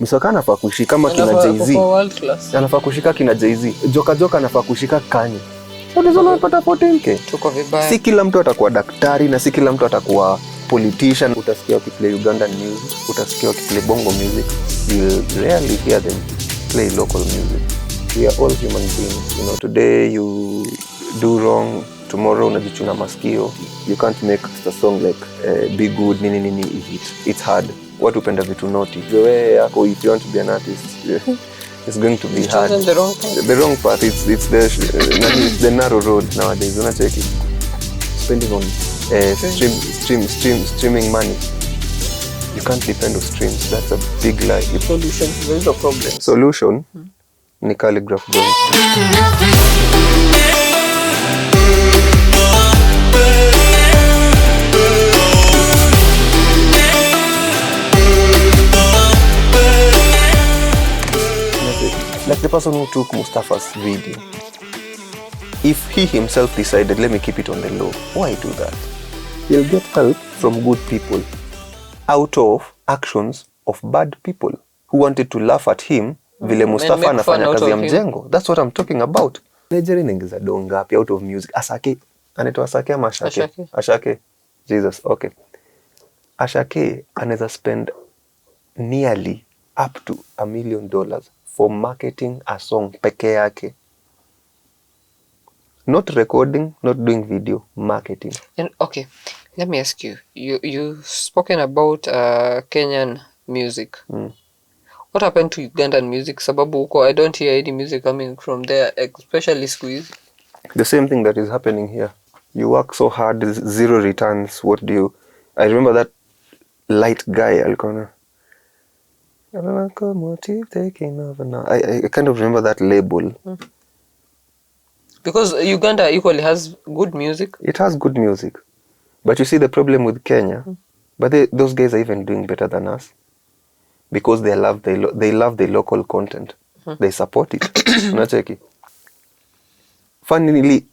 Mustafa anafaa kushika kama kina Jay-Z. Anafaa kushika kina Jay-Z. Joka anafaa kushika Kanye. Unaweza unapata 14k. Tuko vibaya. Si kila mtu atakuwa daktari na si kila mtu atakuwa politician. Utasikia wakiplay Ugandan music, utasikia wakiplay bongo music. You'll rarely hear them play local music. We are all human beings. You know, today you do wrong, tomorrow unajichuna masikio. You can't make a song like be good, nini. It's hard. Watu upenda vitu naughty. The way yako, if you want to be an artist, it's going to be hard. The wrong path. It's the narrow road nowadays. Unacheki. Spending on streaming money. You can't depend on streams. That's a big lie. Solution. There is a problem. Solution. Ni Khaligraph Jones. Like the person who took Mustafa's video. If he himself decided, let me keep it on the low, why do that? He'll get help from good people out of actions of bad people who wanted to laugh at him vile Mustafa anafanya kazi ya mjengo. That's what I'm talking about. Nigeria inaingiza donga ngapi out of music? Asake. Anaitwa Asake ama Ashake? Ashake. Jesus, okay. Ashake anaweza spend nearly up to $1 million for marketing a song peke yake. Not recording, not doing video, marketing. And okay, let me ask you. You've spoken about Kenyan music. What happened to Ugandan music? Sababu huko, I don't hear any music coming from there, especially squeeze. The same thing that is happening here. You work so hard, zero returns. What do you... I remember that light guy, Alcona. I kind of remember that label. Because Uganda equally has good music. It has good music. But you see the problem with Kenya, but those guys are even doing better than us. Because they love the local content. They support it. Unacheki. Funnily,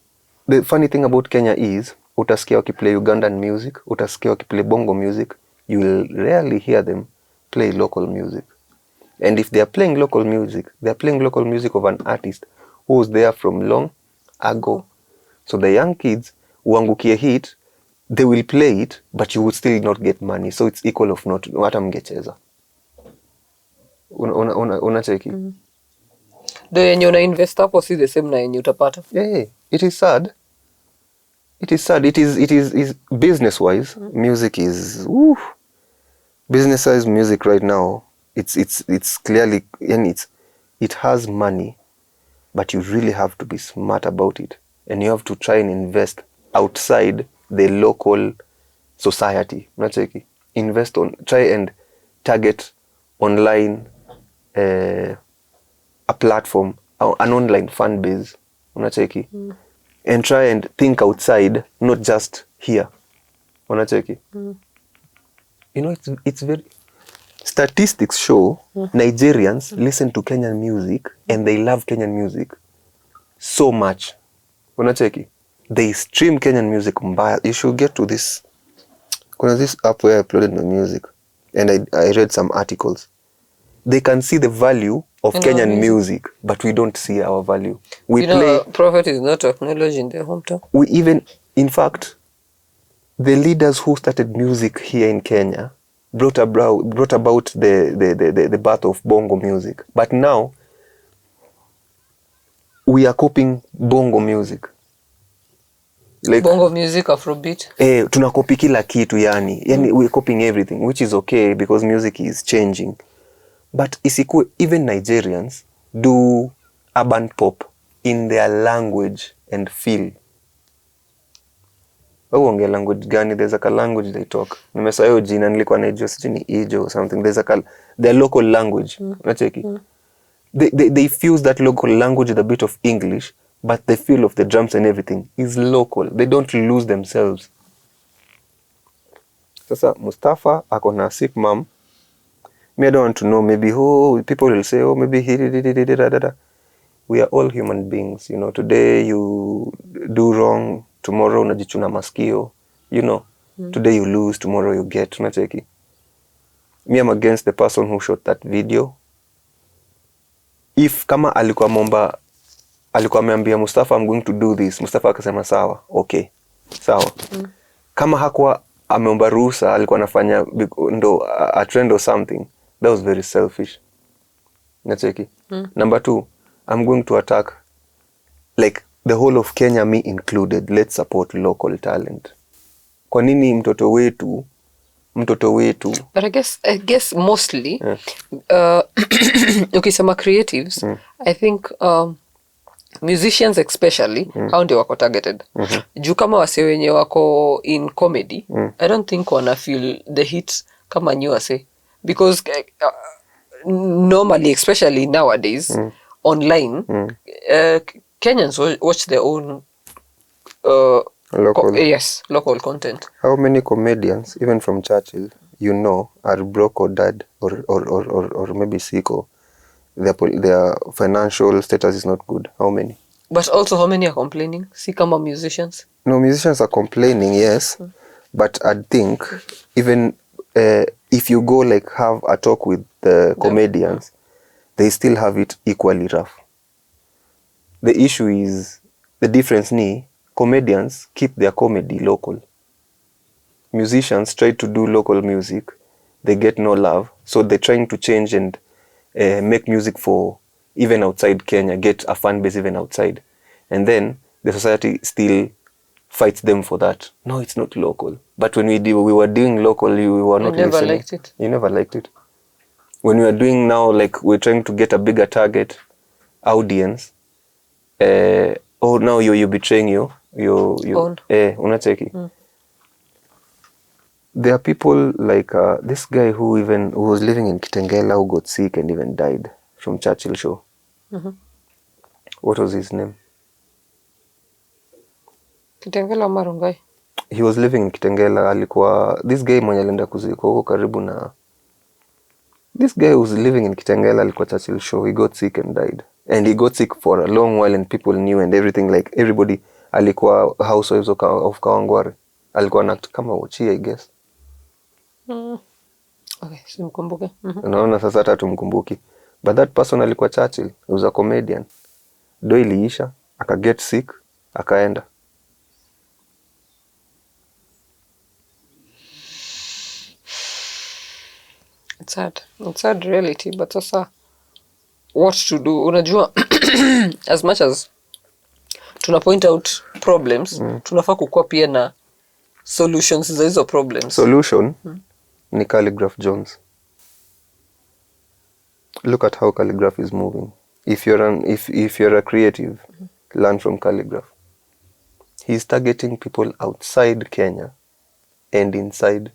the funny thing about Kenya is, utasikia wakiplay Ugandan music, utasikia wakiplay bongo music, you will rarely hear them play local music. And if they are playing local music, they are playing local music of an artist who was there from long ago. So the young kids uangukie hit, they will play it, but you will still not get money. So it's equal of not hata mngecheza. Unacheki. Do yenye una invest hapo si the same na yenye utapata. Yeah. It is sad. It is business wise. Music is business wise music right now. It's clearly, and it has money, but you really have to be smart about it, and you have to try and invest outside the local society. Unacheki. Try and target online a platform, an online fan base. Unacheki. And try and think outside, not just here. Unacheki. You know, it's very... Statistics show Nigerians listen to Kenyan music and they love Kenyan music so much. Unacheki. They stream Kenyan music mbaya. You should get to this. Kuna this app where I uploaded my music and I read some articles. They can see the value of Kenyan music, but we don't see our value. Prophet is not acknowledged in their hometown. We even, in fact, the leaders who started music here in Kenya brought about the birth of bongo music. But now, we are copying bongo music. Like, bongo music, Afrobeat. Tunakopi kila kitu yani. We're copying everything, which is okay because music is changing. But even Nigerians do urban pop in their language and feel. Uongea language gani? There's a language they talk. Nimesahau jina, nilikuwa najua sijui ni Ijo or something. Their local language. Unacheki. They fuse that local language with a bit of English, but the feel of the drums and everything is local. They don't lose themselves. Sasa Mustafa ako na sick mom. Me, I don't want to know. Maybe people will say, maybe he did. We are all human beings. You know, today you do wrong, tomorrow unajichuna masikio. You know, today you lose, tomorrow you get. Unacheki. Me, I'm against the person who shot that video. If kama alikuwa ameambia Mustafa, I'm going to do this, Mustafa akasema sawa, okay, sawa. Kama hakuwa ameomba ruhusa, alikuwa anafanya ndo a trend or something, that was very selfish. Nacheki. Number 2, I'm going to attack like the whole of Kenya, me included. Let's support local talent. Kwa nini mtoto wetu But I guess mostly ukisema creatives, I think musicians especially hao ndio wako targeted. Juu kama wase wenye wako in comedy, I don't think wana feel the hit kama new wase, because normally, especially nowadays, online, Kenyans watch their own local content. How many comedians, even from Churchill, are broke or dead or maybe sick, or their financial status is not good? How many? But also, how many are complaining? See, kama musicians. No, musicians are complaining, yes, but I think even if you go like have a talk with the comedians, they still have it equally rough. The issue is, the difference ni, comedians keep their comedy local. Musicians try to do local music, they get no love, so they're trying to change and make music for even outside Kenya, get a fan base even outside. And then the society still fights them for that. No, it's not local. But when we were doing local, you were not listening. Never liked it. You never liked it. When we are doing now, like we're trying to get a bigger target audience, now you're betraying you own. Unacheki. There are people like this guy who was living in Kitengela, who got sick and even died from Churchill show. What was his name? Kitengela Marungai. He was living in Kitengela. Alikuwa this guy mwenye alienda kuzikwa huko karibu na. This guy was living in Kitengela, alikuwa Churchill show. He got sick and died. And he got sick for a long while and people knew and everything, like everybody. Alikuwa housewives of Kawangware. Alikuwa act kama Ochi, I guess. Okay, simkumbuke. Unaona sasa hata tumkumbuki. But that person alikuwa Churchill. He was a comedian. Do iliisha, aka get sick, akaenda. It's sad. It's sad reality, but sasa what to do? Unajua, as much as tuna point out problems, tunafaa kukua pia na solutions za hizo problems. Solution ni Khaligraph Jones. Look at how Khaligraph is moving. If you're a creative, learn from Khaligraph. He's targeting people outside Kenya and inside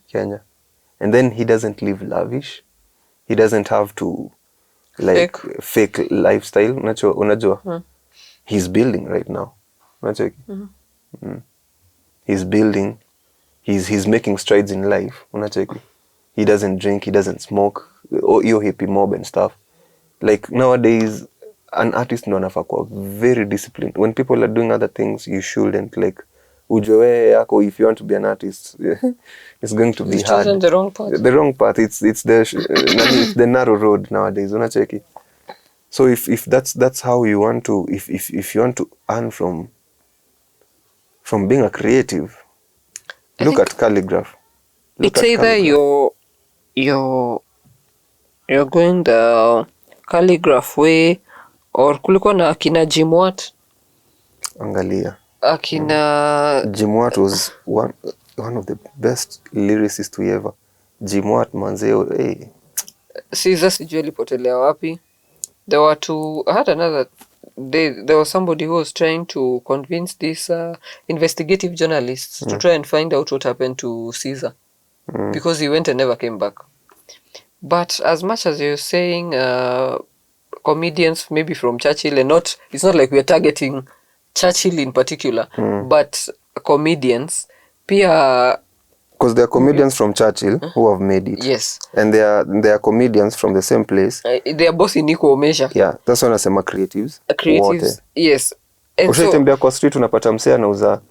Kenya. And then he doesn't live lavish. He doesn't have to like fake lifestyle. Unajua? He's building right now. Unajua? He's building. He's making strides in life. Unajua? He doesn't drink, he doesn't smoke, or hippie mob and stuff. Like nowadays, an artist ndo anafaa kuwa very disciplined. When people are doing other things, you shouldn't like ujoe yako. If you want to be an artist, it's going to be hard. Chosen the wrong path. The wrong path. It's the narrow road nowadays. Unacheki. So if that's how you want to, if you want to earn from being a creative, look at Khaligraph. It's either you're going the Khaligraph way, or kulikuwa na akina Jimwat. Angalia. Akina Jimwat was one of the best lyricists we ever. Jimwat manzeo, hey. Caesar sijui alipotelea wapi. I had another day, there was somebody who was trying to convince these investigative journalists to try and find out what happened to Caesar. Because he went and never came back. But as much as you're saying comedians maybe from Churchill, and it's not like we're targeting Churchill in particular, but comedians, pia... Because there are comedians from Churchill who have made it. Yes. And there are comedians from the same place. They are both in equal measure. Yeah, that's when I say creatives. Creatives, yes. Ushaitembea kwa street unapata msee anauza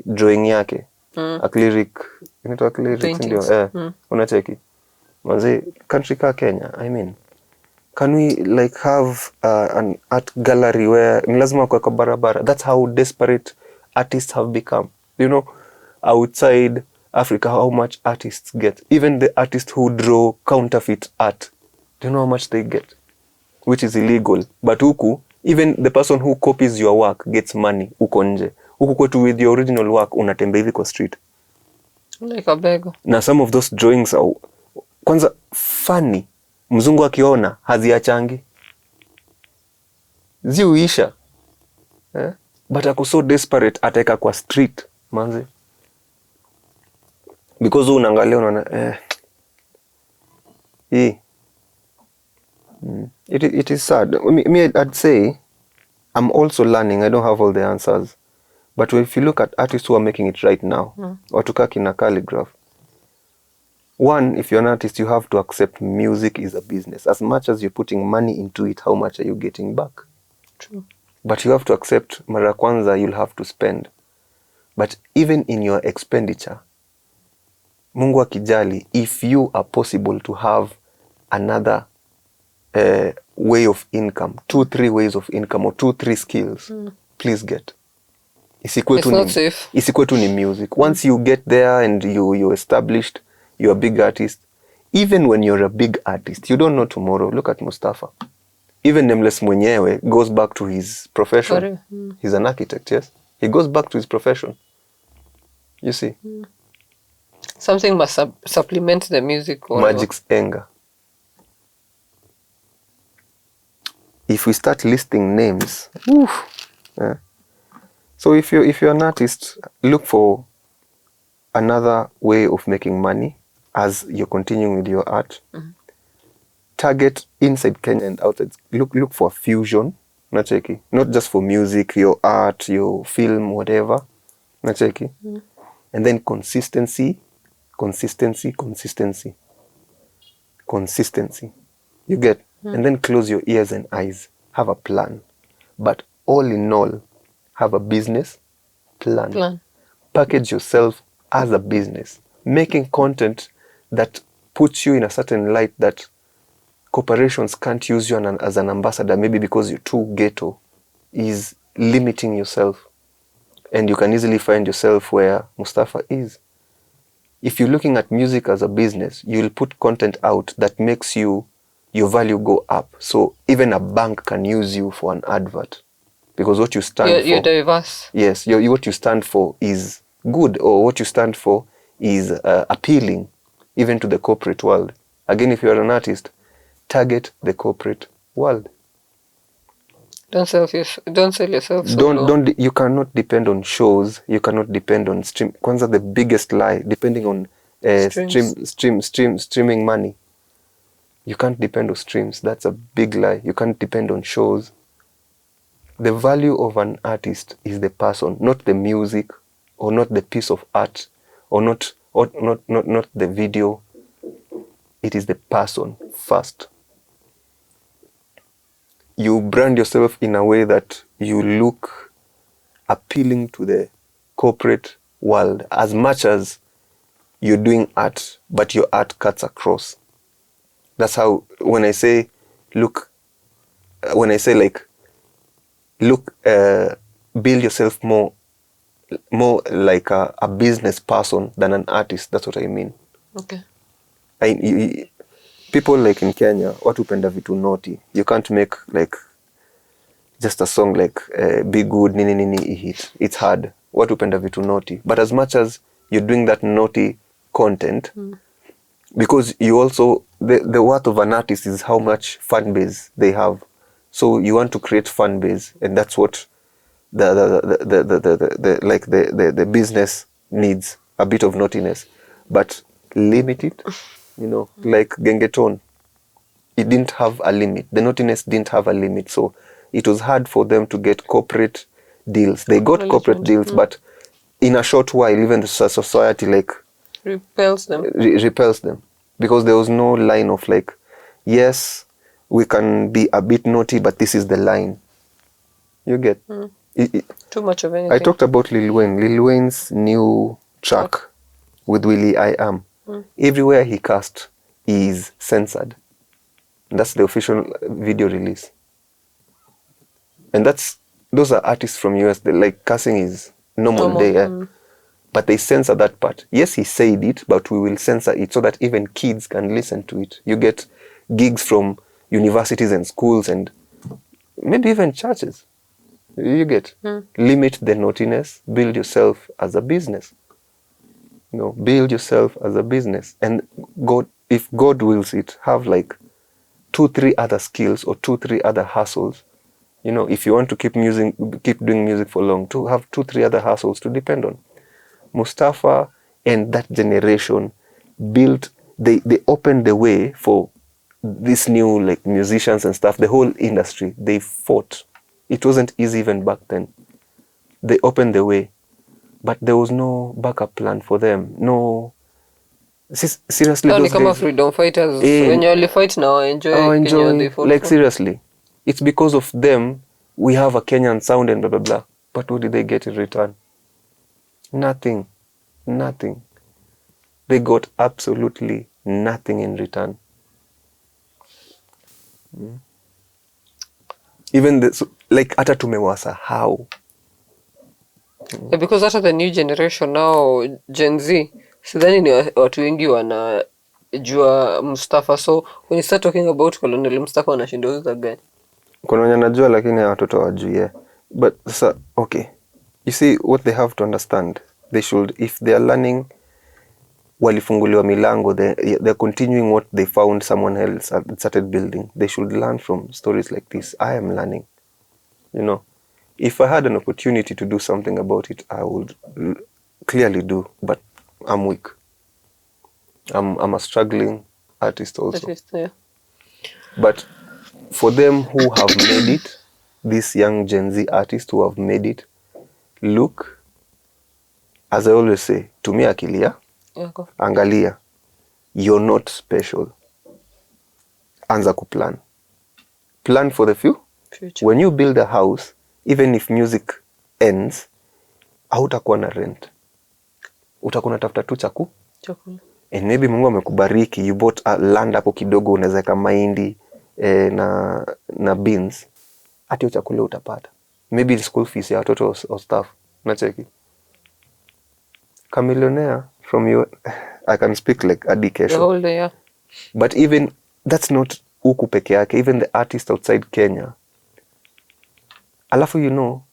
drawing yake. acrylic, inaitwa acrylic ndio, unacheki manze, country ka Kenya, I mean, can we like have an art gallery where ni lazima kwa barabara? That's how desperate artists have become. You know, outside Africa, how much artists get. Even the artists who draw counterfeit art, do you know how much they get? Which is illegal. But huku, even the person who copies your work gets money uko nje. Huku kwetu with your original work, unatembea hivi kwa street. Like a beggar. Na some of those drawings are, kwanza, funny. Mzungu akiona haziachangi. Ziuisha. But ako so desperate ateka kwa street, manze. Because unaangalia unaona it is sad. Me, I'd say I'm also learning. I don't have all the answers. But if you look at artists who are making it right now, watu kina Khaligraph, one, if you're an artist, you have to accept music is a business. As much as you're putting money into it, how much are you getting back? True. But you have to accept, mara kwanza you'll have to spend. But even in your expenditure, Mungu akijali, if you are possible to have another way of income, 2-3 ways of income, or 2-3 skills, please get. It's not safe. Isikwe tu ni music. Once you get there and you're established, you're a big artist. Even when you're a big artist, you don't know tomorrow. Look at Mustafa. Even Nameless mwenyewe goes back to his profession. He's an architect, yes? He goes back to his profession. You see? Something must supplement the music. Mgix enga. If we start listing names, so if you're an artist, look for another way of making money as you're continuing with your art. Target inside Kenya and outside. Look for fusion. Nacheki. Not just for music, your art, your film, whatever. Nacheki. And then consistency. You get? And then close your ears and eyes. Have a plan. But all in all, have a business plan. Package yourself as a business. Making content that puts you in a certain light that corporations can't use you as an ambassador, maybe because you're too ghetto, is limiting yourself. And you can easily find yourself where Mustafa is. If you're looking at music as a business, you'll put content out that makes your value go up. So even a bank can use you for an advert. Because what you stand for... You're diverse. Yes, what you stand for is good, or what you stand for is appealing, even to the corporate world. Again, if you're an artist, target the corporate world. Don't sell yourself so low. You cannot depend on shows. You cannot depend on stream. Kwanza, the biggest lie, depending on streaming money. You can't depend on streams. That's a big lie. You can't depend on shows. The value of an artist is the person, not the music, or not the piece of art, or not the video. It is the person first. You brand yourself in a way that you look appealing to the corporate world as much as you're doing art, but your art cuts across. That's how, when I say build yourself more like a business person than an artist. That's what I mean. Okay. People like in Kenya, watu penda vitu naughty. You can't make like just a song like Be Good, nini nini hit. It's hard. Watu penda vitu naughty. But as much as you're doing that naughty content, because you also, the worth of an artist is how much fan base they have. So you want to create fan base, and that's what the business needs, a bit of naughtiness, but limit it. You know, like Gengeton, it didn't have a limit. The naughtiness didn't have a limit, so it was hard for them to get corporate deals. They got corporate deals, but in a short while, even the society like repels them. Repels them, because there was no line of like, yes, we can be a bit naughty, but this is the line. You get Too much of anything. I talked about Lil Wayne. Lil Wayne's new track with Willie I Am, everywhere he cast is censored. That's the official video release. And those are artists from US. Like cussing is normal day, yeah? But they censor that part. Yes, he said it, but we will censor it so that even kids can listen to it. You get gigs from universities and schools and maybe even churches. You get limit the naughtiness, build yourself as a business. Build yourself as a business. And God, if God wills it, have like 2-3 other skills or 2-3 other hustles. If you want to keep doing music for long, to have 2-3 other hustles to depend on. Mustafa and that generation they opened the way for these new like musicians and stuff, the whole industry. They fought. It wasn't easy even back then. They opened the way, but there was no backup plan for them. No, seriously, those guys, freedom fighters. When you only fight now, enjoy. They fought like seriously, it's because of them we have a Kenyan sound and blah blah blah. But what did they get in return? Nothing. They got absolutely nothing in return. Even like hata tumewasahau. Because after the new generation now, Gen Z, sidhani ni watu wengi wanajua Mustafa. So when you start talking about Colonel Mustafa, wanashindwa who's that guy? Kuna wenye najua lakini watoto hawajui. But okay, you see what they have to understand. They should, if they are learning, walifunguliwa milango, they're continuing what they found someone else started building. They should learn from stories like this. I am learning. If I had an opportunity to do something about it, I would clearly do, but I'm weak. I'm a struggling artist also. Yeah. But for them who have made it, these young Gen Z artists who have made it, look, as I always say, tumia akili ya, angalia, you're not special. Anza kuplan. Plan for the future. When you build a house, even if music ends, hautakuwa na rent. Utakuwa unatafuta tu chakula. And maybe Mungu amekubariki, you bought a land hapo kidogo, unaweza weka mahindi na beans. Ati hiyo chakula utapata. Maybe the school fees ya watoto or stuff. Unacheki. Millionaire from you, I can speak like education. The whole day, yeah. But even that's not huku peke yake, even the artist outside Kenya. Alafu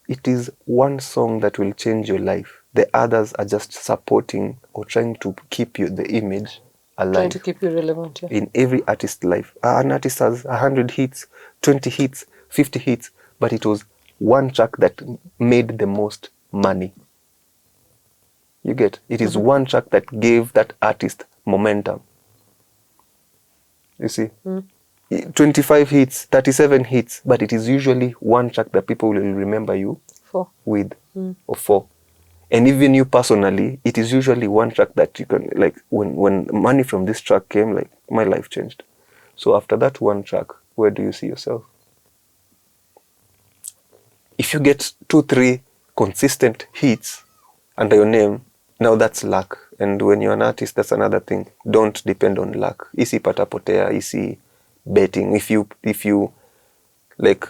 it is one song that will change your life. The others are just supporting or trying to keep you the image alive. Trying to keep you relevant, yeah. In every artist's life. An artist has 100 hits, 20 hits, 50 hits, but it was one track that made the most money. You get? It is one track that gave that artist momentum. You see? 25 hits, 37 hits, but it is usually one track that people will remember you with or for. And even you personally, it is usually one track that you can, like, when money from this track came, like, my life changed. So after that one track, where do you see yourself? If you get 2-3 consistent hits under your name, now that's luck. And when you're an artist, that's another thing. Don't depend on luck. Isi patapotea, isi betting. If you like,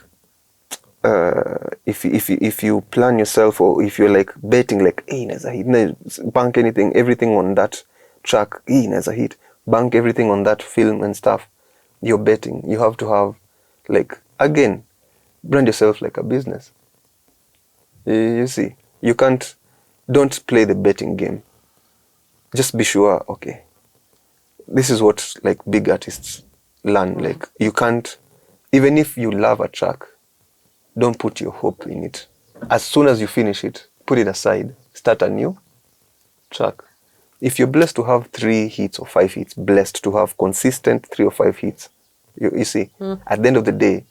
if you plan yourself, or if you're like betting, like, hey, neza hit, bank everything on that track, hey, neza hit, bank everything on that film and stuff, you're betting. You have to have, like, again, brand yourself like a business. You see, don't play the betting game. Just be sure, okay, this is what, like, big artists learn. Like, you can't, even if you love a track, don't put your hope in it. As soon as you finish it, put it aside, start a new track. If you're blessed to have 3 hits or 5 hits, blessed to have consistent 3 or 5 hits, you see, at the end of the day,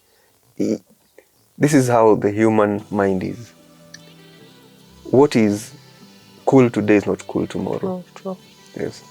this is how the human mind is. What is cool today is not cool tomorrow. True. Yes.